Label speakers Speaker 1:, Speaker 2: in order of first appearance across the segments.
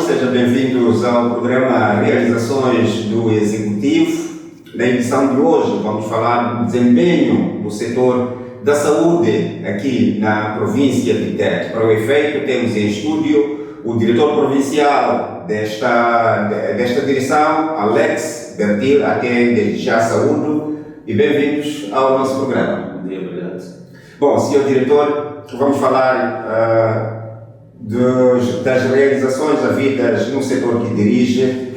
Speaker 1: sejam bem-vindos ao programa Realizações do Executivo. Na edição de hoje vamos falar do desempenho do setor da saúde aqui na província de Tete. Para o efeito, temos em estúdio o diretor provincial desta direção, Alex Bertil, a quem desde já saúdo, e bem-vindos ao nosso programa.
Speaker 2: Bom dia, obrigado.
Speaker 1: Bom, senhor diretor, vamos falar das realizações havidas no setor que dirige,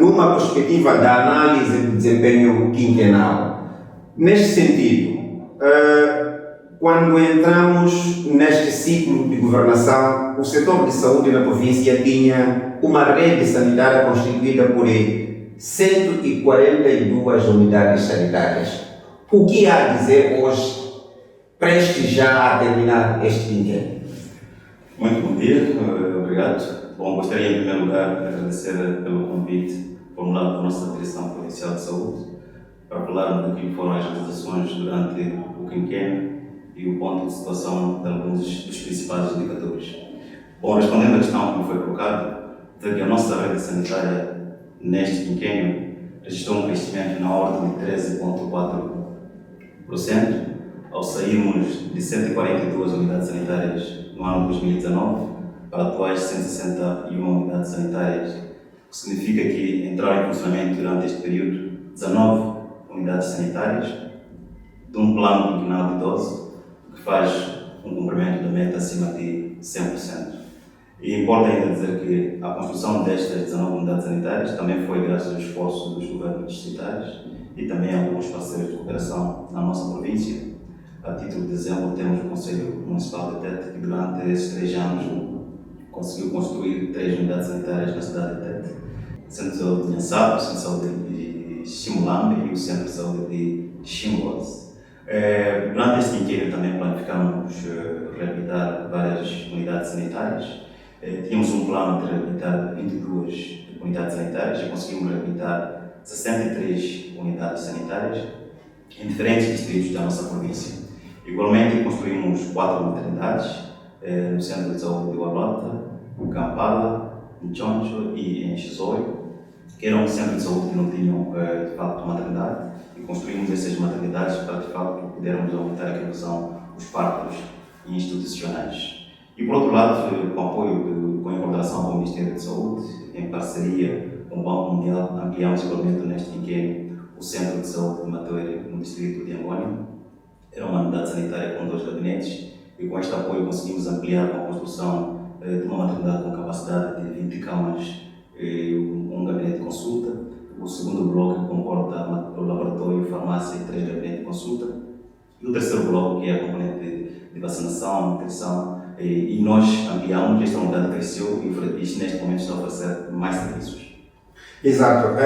Speaker 1: numa perspectiva da análise do desempenho quinquenal. Neste sentido, quando entramos neste ciclo de governação, o setor de saúde na província tinha uma rede sanitária constituída por 142 unidades sanitárias. O que há a dizer hoje, prestes já a terminar este quinquênio?
Speaker 2: Muito bom dia, obrigado. Bom, gostaria em primeiro lugar de agradecer pelo convite formulado pela nossa Direção Provincial de Saúde para falarmos daquilo que foram as realizações durante o quinquênio e o ponto de situação de alguns dos principais indicadores. Bom, respondendo à questão que me foi colocada, de que a nossa rede sanitária neste quinquênio registrou um crescimento na ordem de 13,4%, ao sairmos de 142 unidades sanitárias no ano de 2019 para atuais 161 unidades sanitárias, o que significa que entraram em funcionamento durante este período 19 unidades sanitárias, de um plano quinquenal de 12, que faz um cumprimento da meta acima de 100%. E importa ainda dizer que a construção destas 19 unidades sanitárias também foi graças ao esforço dos governos distritais e também a alguns parceiros de cooperação na nossa província. A título de exemplo, temos o Conselho Municipal de Tete, que durante esses 3 anos conseguiu construir 3 unidades sanitárias na cidade de Tete: o Centro de Saúde de Nhaçabe, o Centro de Saúde de Chimulambe e o Centro de Saúde de Chimboas. Durante este quinquênio também planificamos reabilitar várias unidades sanitárias. Tínhamos um plano de reabilitar 22 unidades sanitárias e conseguimos reabilitar 63 unidades sanitárias em diferentes distritos da nossa província. Igualmente, construímos 4 maternidades no Centro de Saúde de Ualota, em Kampala, em Choncho e em Chizoio, que eram um centro de saúde que não tinham, de facto, maternidade, e construímos essas maternidades para, de facto, podermos aumentar aquilo que são os partos institucionais. E, por outro lado, com apoio, com a coordenação com o Ministério de Saúde, em parceria com o Banco Mundial, ampliamos igualmente neste quinquênio o Centro de Saúde de Matoira, no distrito de Angônia. Era uma unidade sanitária com 2 gabinetes, e com este apoio conseguimos ampliar com a construção de uma maternidade com capacidade de 20 camas, um gabinete de consulta. O segundo bloco comporta o laboratório, farmácia e 3 gabinetes de consulta. E o terceiro bloco, que é a componente de vacinação, nutrição, e nós ampliamos, esta unidade cresceu e neste momento está a oferecer mais serviços.
Speaker 1: Exato.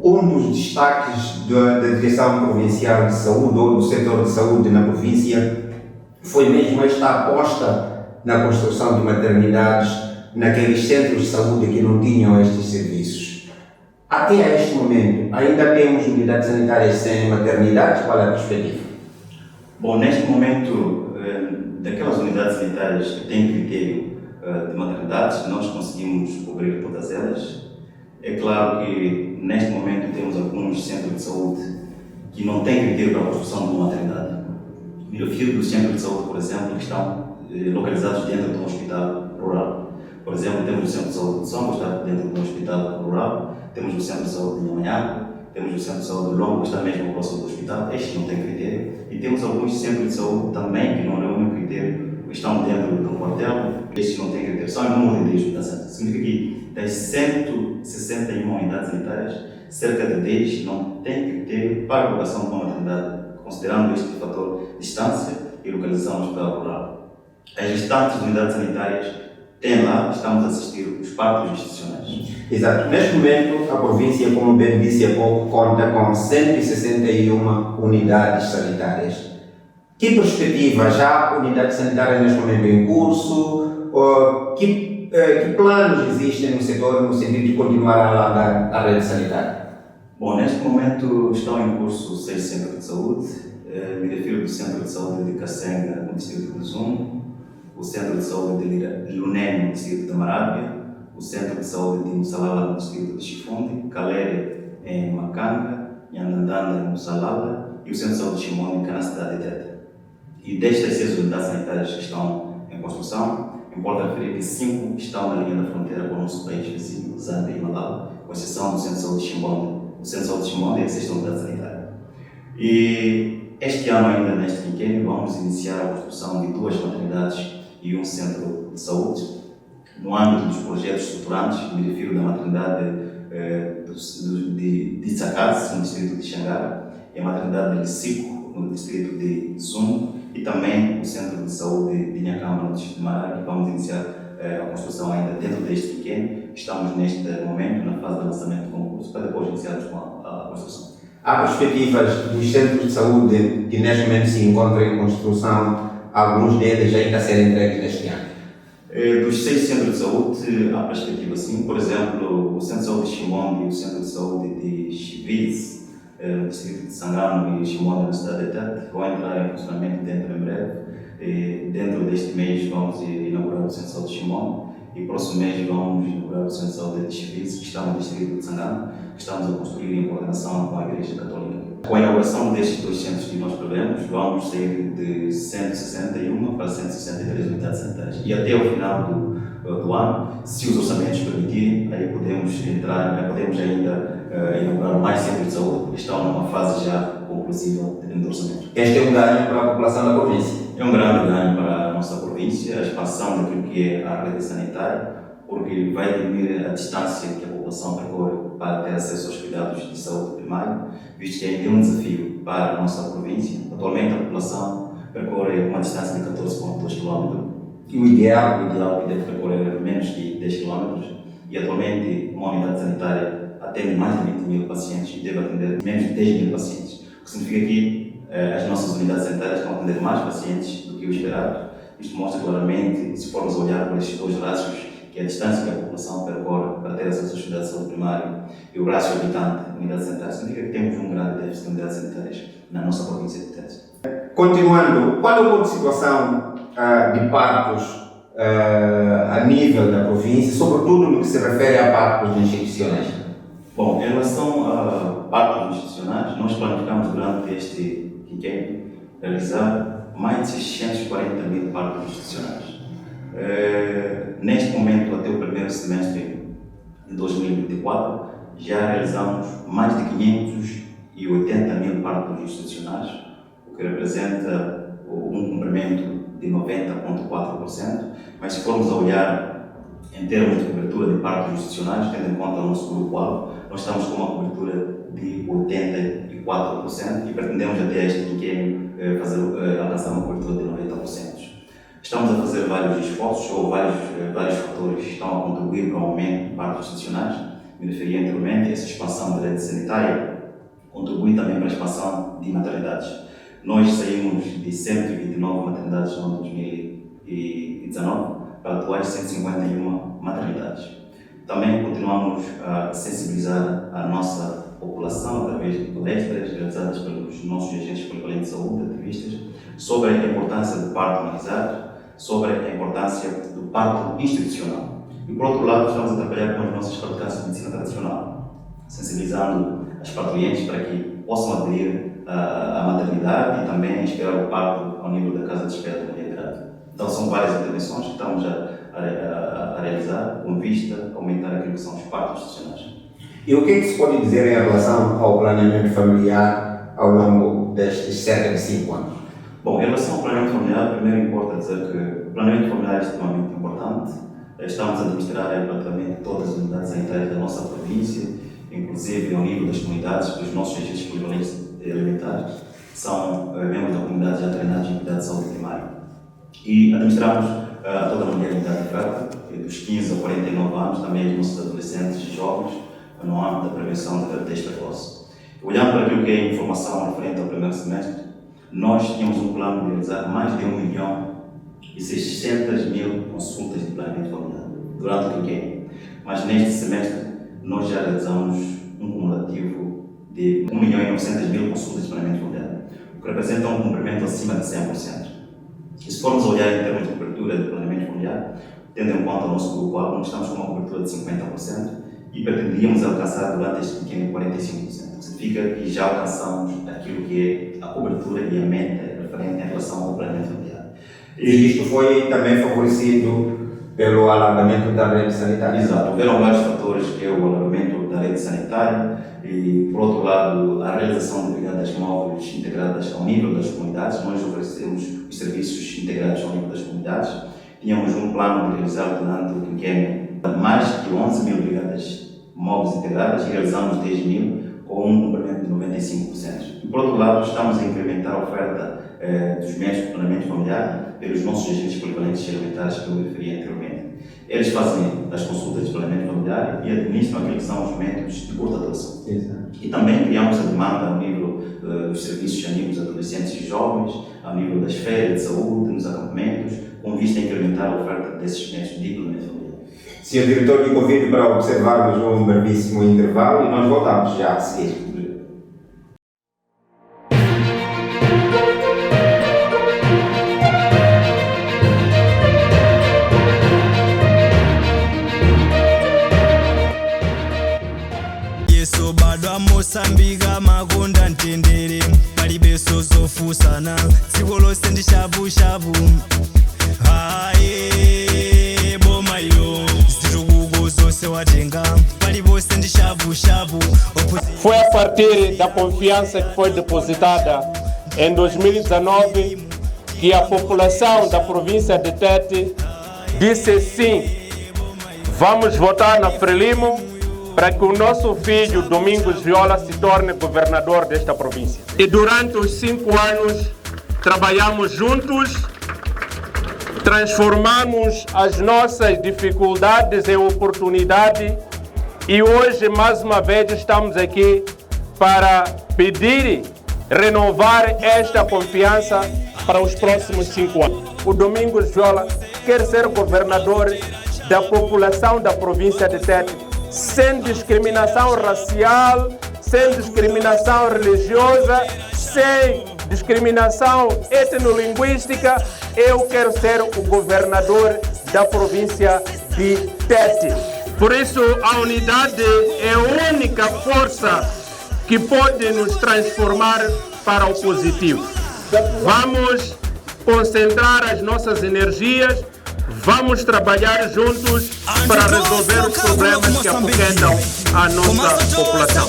Speaker 1: Um dos destaques da Direção Provincial de Saúde, ou do setor de saúde na província, foi mesmo esta aposta na construção de maternidades naqueles centros de saúde que não tinham estes serviços. Até a este momento, ainda temos unidades sanitárias sem maternidades? Qual é a perspectiva?
Speaker 2: Bom, neste momento, daquelas unidades sanitárias que têm critério de maternidades, nós conseguimos cobrir todas elas. É claro que neste momento temos alguns centros de saúde que não têm critério para a construção de uma maternidade. Me refiro dos centros de saúde, por exemplo, que estão localizados dentro de um hospital rural. Por exemplo, temos o Centro de Saúde de Songo, que está dentro de um hospital rural, temos o Centro de Saúde de Nhamanhago, temos o Centro de Saúde de Longo, que está mesmo próximo do hospital, estes não têm critério, e temos alguns centros de saúde também que não reúnem critério, que estão dentro de um quartel, estes não têm critério, são em número de 10 unidades. Significa que das 161 unidades sanitárias, cerca de 10 não têm critério para a colocação de uma maternidade, considerando este fator distância e localização no hospital rural. As restantes unidades sanitárias têm lá, estamos a assistir os partos institucionais.
Speaker 1: Exato. Neste momento, a província, como bem disse há pouco, conta com 161 unidades sanitárias. Que perspectiva? Já há unidades sanitárias neste momento em curso? Que planos existem no setor no sentido de continuar a alargar a rede sanitária?
Speaker 2: Bom, neste momento estão em curso 6 centros de saúde. Me refiro do Centro de Saúde de Kasenga, no distrito de Zumo, o Centro de Saúde de Lunene, no distrito de Marabia, o Centro de Saúde de Mussalala, no distrito de Chifunde, Calere, em Macanga, Nhantandanda, em Mussalala, e o Centro de Saúde de Chimondi, na cidade de Tete. E destas 6 unidades sanitárias que estão em construção, importa referir que 5 estão na linha da fronteira com o nosso país vizinho, Zâmbia e Malawi, com exceção do Centro de Saúde de Chimondi. O Centro de Saúde de Chimondi é a 6ª unidade sanitária. E este ano, ainda neste quinquênio, vamos iniciar a construção de 2 maternidades e um centro de saúde. No âmbito dos projetos estruturantes, me refiro da maternidade de Tsakaz, no distrito de Xangara, e a maternidade de Lisico, no distrito de Zumbo, e também o centro de saúde de Nhakamba, no distrito de Marara, que vamos iniciar a construção ainda dentro deste quinquênio. Estamos neste momento na fase de lançamento do concurso, para depois iniciarmos com a construção.
Speaker 1: Há perspectivas dos centros de saúde que neste momento se encontram em construção, alguns deles ainda a serem entregues neste ano?
Speaker 2: Dos 6 centros de saúde, há perspectiva sim. Por exemplo, o Centro de Saúde de Chimondi e o Centro de Saúde de Chiviz, no distrito de Sangano e Chimondi, na cidade de Tete, vão entrar em funcionamento dentro em breve. Dentro deste mês vamos inaugurar o Centro de Saúde de Chimondi e próximo mês vamos inaugurar o Centro de Saúde de Chiviz, que está no distrito de Sangano, que estamos a construir em coordenação com a Igreja Católica. Com a inauguração destes 2 centros que nós prevemos, vamos sair de 161 para 163 unidades sanitárias. E até o final do ano, se os orçamentos permitirem, aí podemos ainda inaugurar mais centros de saúde, porque estão numa fase já conclusiva de orçamento.
Speaker 1: Este é um ganho para a população da província?
Speaker 2: É um grande ganho para a nossa província, a expansão daquilo que é a rede sanitária, porque vai diminuir a distância que a população percorre para ter acesso aos cuidados de saúde primária, visto que ainda é um desafio para a nossa província. Atualmente a população percorre uma distância de 14,2 km.
Speaker 1: E o ideal
Speaker 2: é percorrer menos de 10 km. E atualmente uma unidade sanitária atende mais de 20.000 pacientes e deve atender menos de 10.000 pacientes. O que significa que as nossas unidades sanitárias estão a atender mais pacientes do que o esperado. Isto mostra claramente, se formos olhar por estes 2 rácios, que é a distância que a população percorre para ter acesso aos cuidados de saúde primária e o rácio habitante de unidades sanitárias, significa que temos um grande déficit de unidades sanitárias na nossa província de Tete.
Speaker 1: Continuando, qual é o ponto de situação de partos a nível da província, sobretudo no que se refere a partos institucionais?
Speaker 2: Bom, em relação a partos institucionais, nós planificamos durante este quinquênio realizar mais de 640.000 partos institucionais. Neste momento, até o primeiro semestre de 2024, já realizamos mais de 580.000 partos institucionais, o que representa um cumprimento de 90,4%, mas se formos a olhar em termos de cobertura de partos institucionais, tendo em conta o nosso grupo-alvo, nós estamos com uma cobertura de 84% e pretendemos até este quinquênio alcançar uma cobertura de 90%. Estamos a fazer vários esforços, ou vários fatores que estão a contribuir para o aumento de partos institucionais. Me referi anteriormente, essa expansão da rede sanitária contribui também para a expansão de maternidades. Nós saímos de 129 maternidades no ano 2019 para atuais 151 maternidades. Também continuamos a sensibilizar a nossa população através de palestras realizadas pelos nossos agentes polivalentes de saúde, ativistas, sobre a importância do parto humanizado, sobre a importância do parto institucional. E por outro lado, estamos a trabalhar com os nossos fabricantes de medicina tradicional, sensibilizando as parturientes para que possam aderir à maternidade e também esperar o parto ao nível da casa de espera da mulher grávida. Então são várias intervenções que estamos a realizar com vista a aumentar aquilo que são os partos institucionais.
Speaker 1: E o que é que se pode dizer em relação ao planeamento familiar ao longo destes cerca de 5 anos?
Speaker 2: Bom, em relação ao planeamento familiar, primeiro importa dizer que o planeamento familiar é extremamente importante. Estamos a administrar praticamente todas as unidades sanitárias da nossa província, inclusive ao nível das comunidades, dos nossos agentes polivalentes alimentares, que são membros da comunidade já treinados em cuidado de saúde primária. E administramos toda a mulher em idade fértil, dos 15 a 49 anos, também os nossos adolescentes e jovens, no âmbito da prevenção da gravidez precoce. Olhando para aquilo que é a informação referente ao primeiro semestre, nós tínhamos um plano de realizar mais de 1.600.000 consultas de planeamento familiar durante o quinquênio. Mas neste semestre, nós já realizamos um cumulativo de 1.900.000 consultas de planeamento familiar, o que representa um cumprimento acima de 100%. E se formos olhar em termos de cobertura de planeamento familiar, tendo em conta o nosso grupo-alvo, nós estamos com uma cobertura de 50% e pretendíamos alcançar durante este pequeno 45%. Significa que já alcançamos aquilo que é a cobertura e a meta referente em relação ao planeamento familiar.
Speaker 1: E isto foi também favorecido pelo alargamento da rede sanitária?
Speaker 2: Exato, houveram vários fatores, que é o alargamento da rede sanitária e, por outro lado, a realização de brigadas móveis integradas ao nível das comunidades. Nós oferecemos os serviços integrados ao nível das comunidades. Tínhamos um plano de realizar durante o quinquênio mais de 11 mil brigadas móveis integradas e realizamos 10 mil com um cumprimento de 95%. E, por outro lado, estamos a incrementar a oferta dos médicos de planeamento familiar pelos nossos agentes polivalentes alimentares que eu referi anteriormente. Eles fazem as consultas de planeamento familiar e administram aquilo que são os métodos de curta duração. E também criamos a demanda ao nível dos serviços a nível dos adolescentes e jovens, ao nível das férias de saúde, nos acampamentos, com vista a incrementar a oferta desses métodos de planeamento familiar.
Speaker 1: Senhor Diretor, me convido para observarmos um brevíssimo intervalo e nós voltamos já a seguir.
Speaker 3: Mosambiga magonda ntendere palibe sozofusana sikolose ndi shabu aye bomayo zitukuko zose watenga palibose ndi shabu.
Speaker 4: Foi a partir da confiança que foi depositada em 2019 que a população da província de Tete disse sim, vamos votar na Frelimo para que o nosso filho, Domingos Viola, se torne governador desta província. E durante os 5 anos, trabalhamos juntos, transformamos as nossas dificuldades em oportunidade e hoje, mais uma vez, estamos aqui para pedir, renovar esta confiança para os próximos 5 anos. O Domingos Viola quer ser governador da população da província de Tete, sem discriminação racial, sem discriminação religiosa, sem discriminação etnolinguística. Eu quero ser o governador da província de Tete. Por isso, a unidade é a única força que pode nos transformar para o positivo. Vamos concentrar as nossas energias, vamos trabalhar juntos para resolver os problemas que apoquentam a nossa população.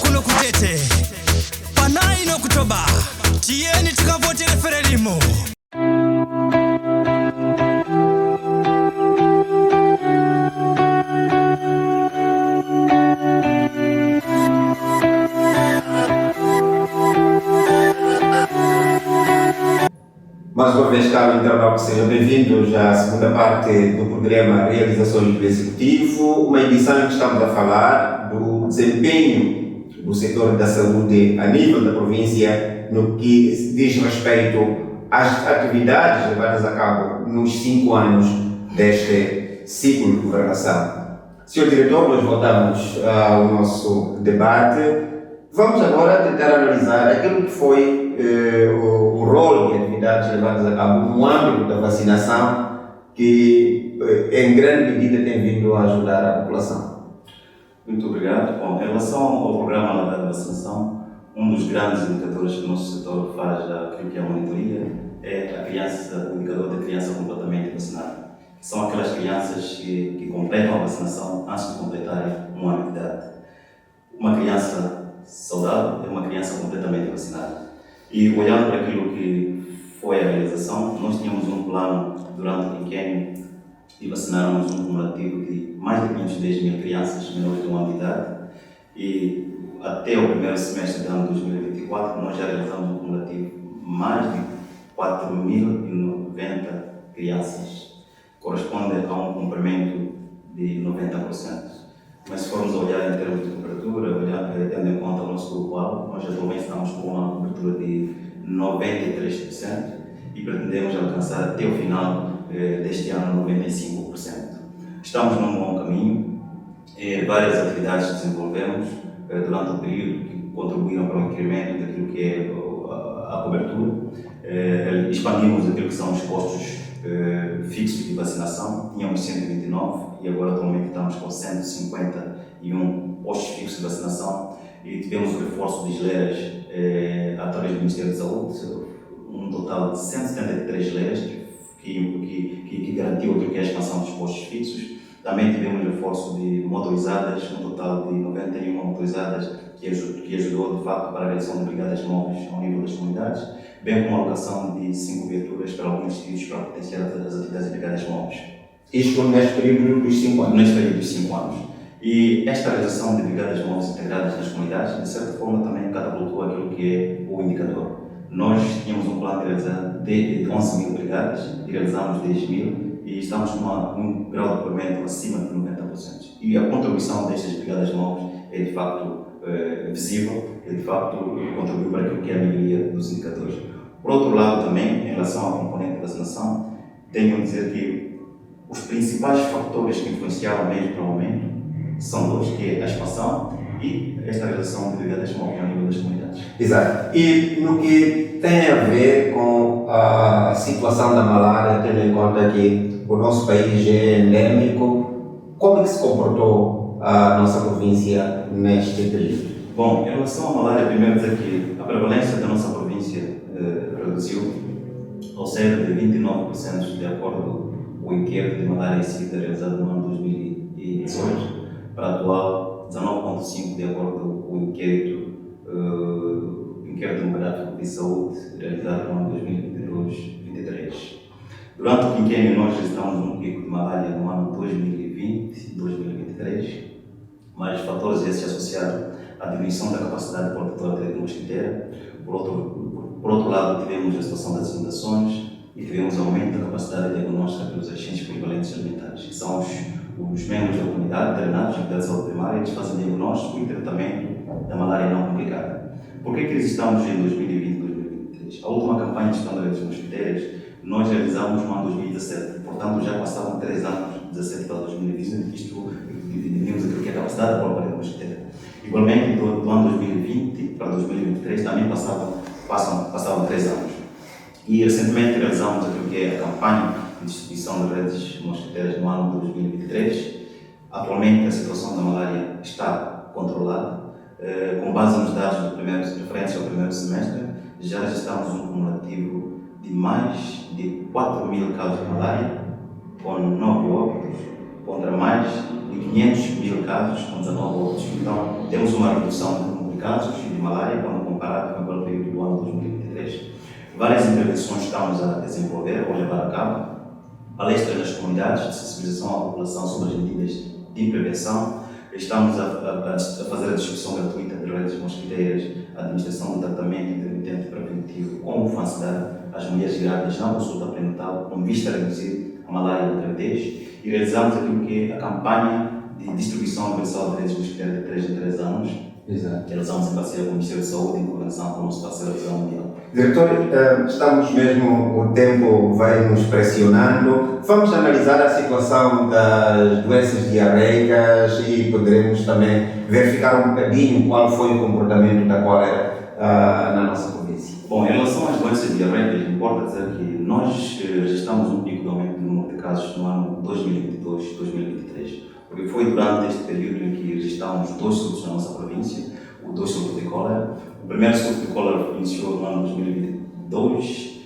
Speaker 1: Mais uma vez, caro internauta, sejam bem-vindos à segunda parte do programa Realizações do Executivo, uma edição em que estamos a falar do desempenho do setor da saúde a nível da província no que diz respeito às atividades levadas a cabo nos 5 anos deste ciclo de governação. Senhor Diretor, nós voltamos ao nosso debate. Vamos agora tentar analisar aquilo que foi o rol de atividades levadas a cabo no âmbito da vacinação, que em grande medida tem vindo a ajudar a população.
Speaker 2: Muito obrigado. Bom, em relação ao programa da vacinação, um dos grandes indicadores que o nosso setor faz aquilo que é a monitoria é a criança, o indicador da criança completamente vacinada. São aquelas crianças que completam a vacinação antes de completarem 1 ano de idade. Uma criança saudável é uma criança completamente vacinada. E olhando para aquilo que foi a realização, nós tínhamos um plano durante o quinquênio e vacináramos um cumulativo de mais de 510 mil crianças menores de 1 ano de idade. E até o primeiro semestre do ano 2024, nós já realizamos um cumulativo de mais de 4.090 crianças, corresponde a um cumprimento de 90%. Mas se formos olhar em termos de cobertura, tendo em conta o nosso grupo-alvo, nós atualmente estamos com uma cobertura de 93% e pretendemos alcançar até o final deste ano 95%. Estamos num bom caminho, várias atividades que desenvolvemos durante o período que contribuíram para o incremento daquilo que é a cobertura. Expandimos aquilo que são os postos fixos de vacinação, tínhamos 129 e agora atualmente estamos com 151 postos fixos de vacinação e tivemos o reforço de geleiras através do Ministério da Saúde, um total de 173 geleiras que garantiu a expansão dos postos fixos. Também tivemos reforço de motorizadas, um total de 91 motorizadas, que ajudou de facto para a realização de brigadas móveis ao nível das comunidades, bem como a alocação de 5 viaturas para alguns distritos para potenciar as atividades de brigadas móveis.
Speaker 1: Isto neste período dos 5 anos?
Speaker 2: Neste período dos 5 anos. E esta realização de brigadas móveis integradas nas comunidades, de certa forma, também catapultou aquilo que é o indicador. Nós tínhamos um plano de realizar de 11 mil brigadas e realizamos 10 mil e estamos com um grau de cumprimento acima de 90%. E a contribuição destas brigadas móveis é de facto visível, de facto contribuiu para aquilo que é a melhoria dos indicadores. Por outro lado, também, em relação ao componente de vacinação, tenho a dizer que os principais fatores que influenciaram mesmo para o aumento são dois, que é a expansão e esta realização de brigadas móveis ao nível das comunidades.
Speaker 1: Exato. E no que tem a ver com a situação da malária, tendo em conta que o nosso país é endêmico, como é que se comportou a nossa província neste período?
Speaker 2: Bom, em relação à malária, primeiro dizer que a prevalência da nossa província reduziu ao cerca de 29%, de acordo com o inquérito de malária em SIDA realizado no ano 2018, para a atual 19,5% de acordo com o inquérito demográfico de saúde realizado no ano 2022-23. Durante o quinquênio nós registramos um pico de malária no ano 2020-2023, mas fatores esses associados à diminuição da capacidade protetora da rede mosquiteira. Por outro lado, tivemos a situação das inundações e tivemos aumento da capacidade diagnóstica pelos agentes polivalentes alimentares, que são os membros da comunidade, treinados em de saúde primária, eles fazem diagnóstico e tratamento da malária não complicada. Por que eles estamos em 2020 e 2023? A última campanha de gestão das redes mosquiteiras nós realizamos no ano 2017, portanto já passavam 3 anos, 17 para 2020, isto dividimos aquilo que é a capacidade da própria rede mosquiteira. Igualmente, do ano 2020 para 2023 também passavam 3 anos. E recentemente realizamos aquilo que é a campanha de distribuição de redes mosquiteiras no ano 2023. Atualmente a situação da malária está controlada. Com base nos dados referentes ao primeiro semestre, já registramos um cumulativo de mais de 4.000 casos de malária, com 9 óbitos, contra mais de 500.000 casos, com 19 óbitos. Então, temos uma redução de número de casos de malária quando comparado com o período do ano 2023. Várias intervenções estamos a desenvolver ou levar a cabo. Palestras nas comunidades de sensibilização à população sobre as medidas de prevenção. Estamos a fazer a distribuição gratuita de redes mosquiteiras, a administração do tratamento intermitente preventivo com funcionalidade às mulheres grávidas na consulta pré-natal, com vista a reduzir a malária na gravidez, e realizamos aquilo que é a campanha de distribuição universal de redes mosquiteiras de 3 em 3 anos,
Speaker 1: Exato.
Speaker 2: que realizamos em parceria com o Ministério da Saúde, em coordenação com o nosso parceiro da Mundial.
Speaker 1: Diretor, estamos mesmo, o tempo vai nos pressionando. Vamos analisar a situação das doenças diarreicas e poderemos também verificar um bocadinho qual foi o comportamento da cólera na nossa província.
Speaker 2: Bom, em relação às doenças diarreicas, importa dizer que nós registramos um pico de aumento do número de casos no ano 2022-2023, porque foi durante este período em que registramos 2 surtos na nossa província, os 2 surtos de cólera. O primeiro surto de cólera iniciou no ano 2022,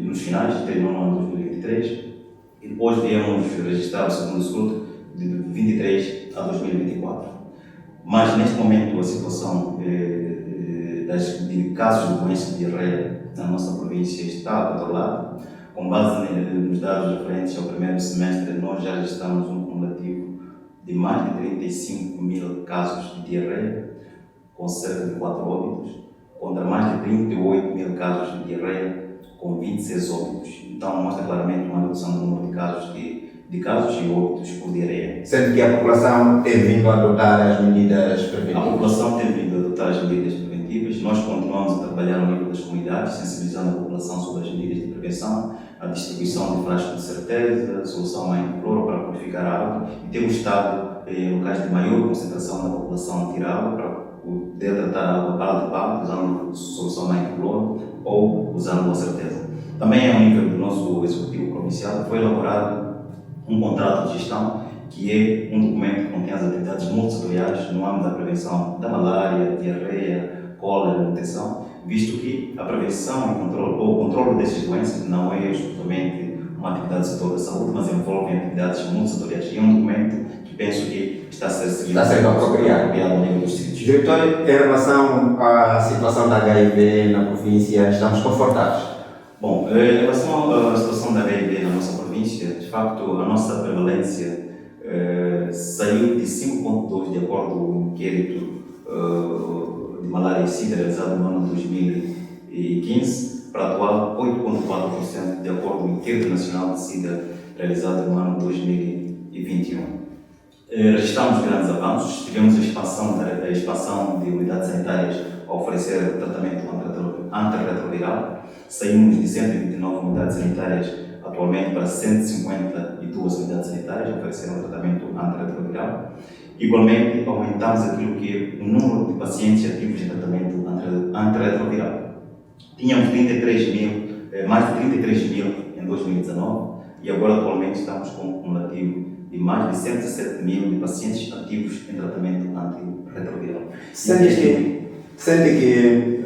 Speaker 2: nos finais, terminou no ano 2023, e depois viemos registrar o segundo surto de 2023 a 2024. Mas neste momento a situação de casos de doença de diarreia na nossa província está controlada. Com base nos dados referentes ao primeiro semestre, nós já registramos um cumulativo de mais de 35.000 casos de diarreia, com cerca de 4 óbitos, contra mais de 38.000 casos de diarreia, com 26 óbitos. Então mostra claramente uma redução do número de casos e óbitos por diarreia.
Speaker 1: Sendo que a população tem vindo a adotar as medidas preventivas.
Speaker 2: A população tem vindo a adotar as medidas preventivas. Nós continuamos a trabalhar no nível das comunidades, sensibilizando a população sobre as medidas de prevenção, a distribuição de frascos de certeza, solução à cloro para purificar a água, e temos estado em locais de maior concentração da população a tirar água para poder tratar a água para de pago, usando solução à cloro ou usando a certeza. Também ao nível do nosso Executivo Provincial foi elaborado um contrato de gestão, que é um documento que contém as atividades multissetoriais no âmbito da prevenção da malária, diarreia, cólera, nutrição, visto que a prevenção e o controle dessas doenças não é exclusivamente uma atividade do setor da saúde, mas envolve atividades multissetoriais. E é um documento que penso que está a ser seguido,
Speaker 1: apropriado
Speaker 2: ao nível dos distritos.
Speaker 1: Diretor, em relação à situação da HIV na província, estamos confortáveis?
Speaker 2: Bom, em relação à situação da HIV na nossa província, de facto, a nossa prevalência saiu de 5,2 de acordo com o inquérito de malária e sida realizado no ano de 2015 para atual 8,4% de acordo com o inquérito nacional de sida realizado no ano de 2021. Registramos grandes avanços, tivemos a expansão de unidades sanitárias a oferecer tratamento antirretroviral. Saímos de 129 unidades sanitárias atualmente para 152 unidades sanitárias a oferecer um tratamento antirretroviral. Igualmente, aumentamos aquilo que é o número de pacientes ativos em tratamento antirretroviral. Tínhamos mais de 33 mil em 2019 e agora atualmente estamos com um cumulativo de mais de 107 mil de pacientes ativos em tratamento antirretroviral.
Speaker 1: Sente que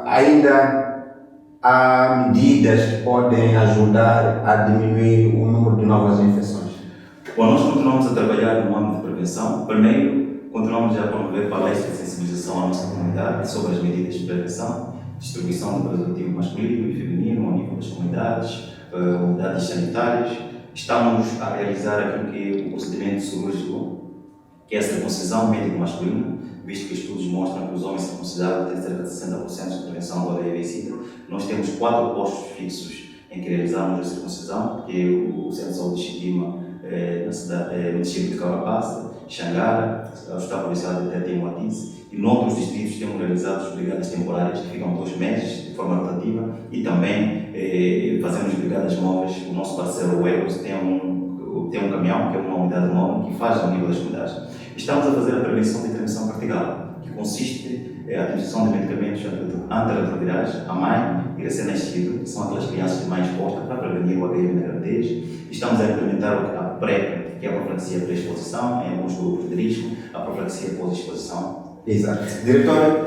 Speaker 1: ainda há medidas que podem ajudar a diminuir o número de novas infecções?
Speaker 2: Bom, nós continuamos a trabalhar no âmbito de prevenção. Primeiro, continuamos a promover palestras de sensibilização à nossa comunidade sobre as medidas de prevenção, distribuição do preservativo masculino e feminino ao nível das comunidades, unidades sanitárias. Estamos a realizar aquilo que é o procedimento cirúrgico, que é a circuncisão médico-masculina, visto que estudos mostram que os homens circuncidados têm cerca de 60% de prevenção do HIV e SIDA. Nós temos 4 postos fixos em que realizamos a circuncisão, que é o Centro de Saúde de Chitima, no distrito de Caurapassa, Xangara, o Hospital Provincial de Tete e Moatize, e noutros distritos temos realizado brigadas temporárias que ficam 2 meses de forma rotativa e também fazemos brigadas móveis. O nosso parceiro, o EGOS, tem um caminhão, que é uma unidade móvel, que faz ao nível das comunidades. Estamos a fazer a prevenção de transmissão partilhada, que consiste na administração de medicamentos antirretrovirais à mãe e recém-nascido, que são aquelas crianças mais expostas para prevenir o HIV na gravidez. Estamos a implementar a PrEP, que é a profilaxia pré-exposição, em alguns grupos de risco, a profilaxia pós-exposição.
Speaker 1: Exato. Diretor,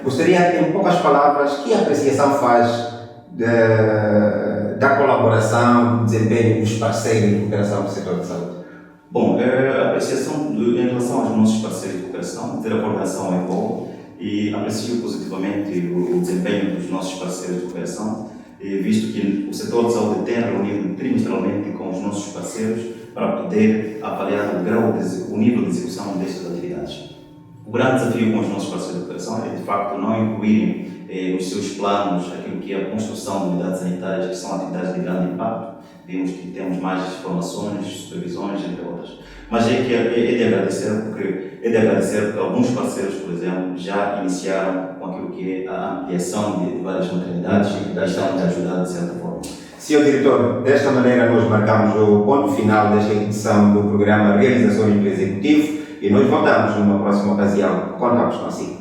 Speaker 1: gostaria, em poucas palavras, que apreciação faz da colaboração, do desempenho dos parceiros de cooperação do setor de saúde?
Speaker 2: Bom, a apreciação em relação aos nossos parceiros de cooperação, ter a coordenação é boa e aprecio positivamente o desempenho dos nossos parceiros de cooperação, visto que o setor de saúde tem reunido trimestralmente com os nossos parceiros para poder avaliar o nível de execução destas atividades. O grande desafio com os nossos parceiros de cooperação é, de facto, não incluírem nos seus planos aquilo que é a construção de unidades sanitárias, que são atividades de grande impacto. Vimos que temos mais formações, supervisões, entre outras. Mas é de agradecer, porque alguns parceiros, por exemplo, já iniciaram com aquilo que é a ampliação de várias maternidades e estão a ajudar de certa forma.
Speaker 1: Senhor Diretor, desta maneira nós marcamos o ponto final desta edição do programa Realizações do Executivo e nós voltamos numa próxima ocasião. Contamos consigo.